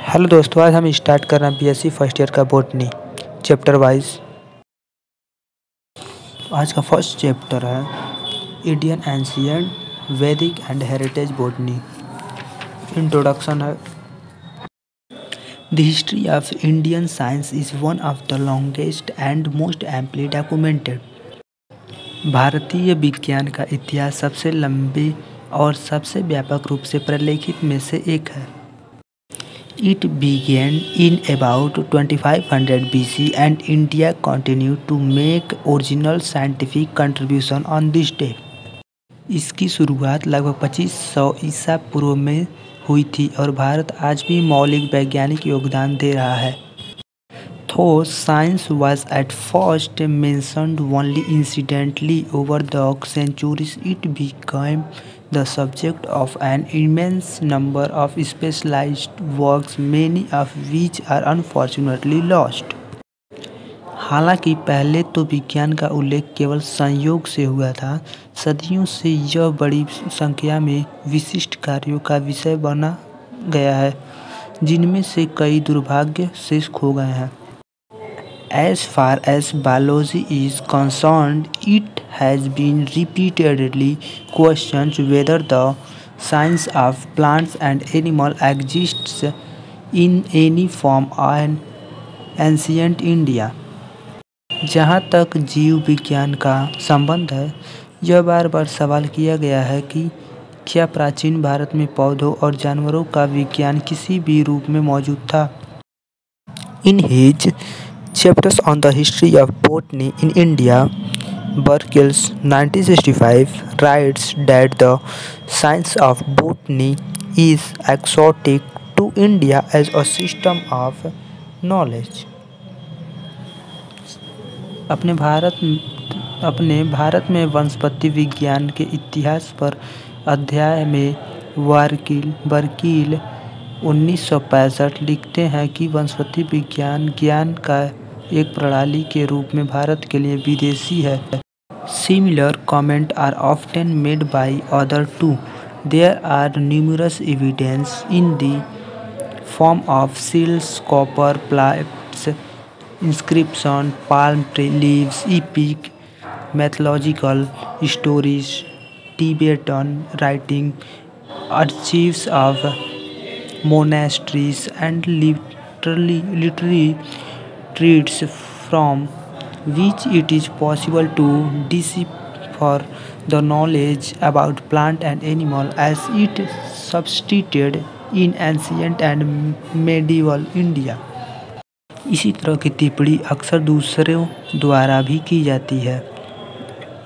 Hello दोस्तों, आज हम स्टार्ट कर रहे हैं बीएससी फर्स्ट ईयर का बॉटनी चैप्टर वाइज। आज का फर्स्ट चैप्टर है इंडियन एंशिएंट वैदिक एंड हेरिटेज बॉटनी। इंट्रोडक्शन है। The history of Indian science is one of the longest and most amply documented. भारतीय विज्ञान का इतिहास सबसे लंबे और सबसे व्यापक रूप से प्रलेखित में से एक है। It began in about 2500 BC and India continued to make original scientific contribution on this day. इसकी शुरुआत लगभग 2500 ईसा पूर्व में हुई थी और भारत आज भी मौलिक वैज्ञानिक योगदान दे रहा है। Though science was at first mentioned only incidentally over the centuries, it became the subject of an immense number of specialized works, many of which are unfortunately lost. हालांकि पहले तो विज्ञान का उल्लेख केवल संयोग से हुआ था, सदियों से यह बड़ी संख्या में विशिष्ट कार्यों का विषय बना गया है, जिनमें से कई दुर्भाग्य से खो गए हैं। As far as biology is concerned, it has been repeatedly questioned whether the science of plants and animals exists in any form in ancient India. जहाँ तक जीव विज्ञान का संबंध है, यह बार बार सवाल किया गया है कि क्या प्राचीन भारत में पौधों और जानवरों का विज्ञान किसी भी रूप में मौजूद था। In his chapters on the history of botany in India, Burkill's 1965 writes that the science of botany is exotic to India as a system of knowledge. अपने भारत में वनस्पति विज्ञान के इतिहास पर अध्याय में बर्किल 1965 लिखते हैं कि वनस्पति विज्ञान ज्ञान का एक प्रणाली के रूप में भारत के लिए विदेशी है। Similar comments are often made by others too. There are numerous evidence in the form of seals, copper plates, inscription, palm tree leaves, epic mythological stories, Tibetan writing, archives of monasteries and literary treatises from which it is possible to decipher the knowledge about plant and animal as it subsisted in ancient and medieval India. इसी तरह की टिप्पणी अक्सर दूसरों द्वारा भी की जाती है।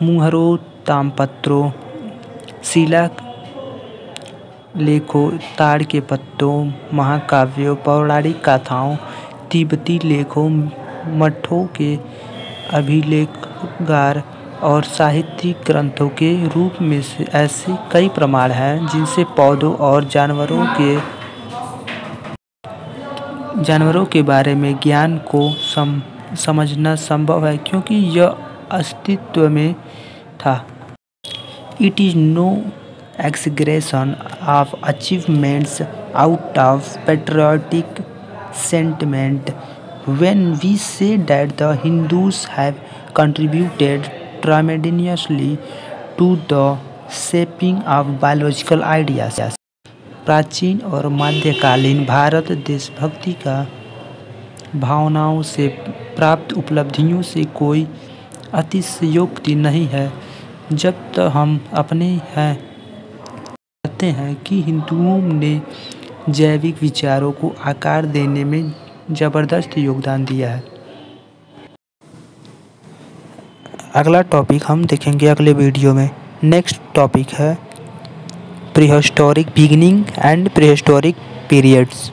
मुहरों, ताम्रपत्रों, शिला लेखों, ताड़ के पत्तों, महाकाव्यों, पौराणिक कथाओं, तिब्बती लेखों, मठों के अभिलेखगार और साहित्यिक ग्रंथों के रूप में से ऐसे कई प्रमाण हैं जिनसे पौधों और जानवरों के बारे में ज्ञान को समझना संभव है, क्योंकि यह अस्तित्व में था। It is no exaggeration of achievements out of patriotic sentiment when we say that the Hindus have contributed tremendously to the shaping of biological ideas. प्राचीन और मध्यकालीन भारत देशभक्ति का भावनाओं से प्राप्त उपलब्धियों से कोई अतिशयोक्ति नहीं है जब तक हम कहते हैं कि हिंदुओं ने जैविक विचारों को आकार देने में जबरदस्त योगदान दिया है। अगला टॉपिक हम देखेंगे अगले वीडियो में। नेक्स्ट टॉपिक है prehistoric beginning and prehistoric periods.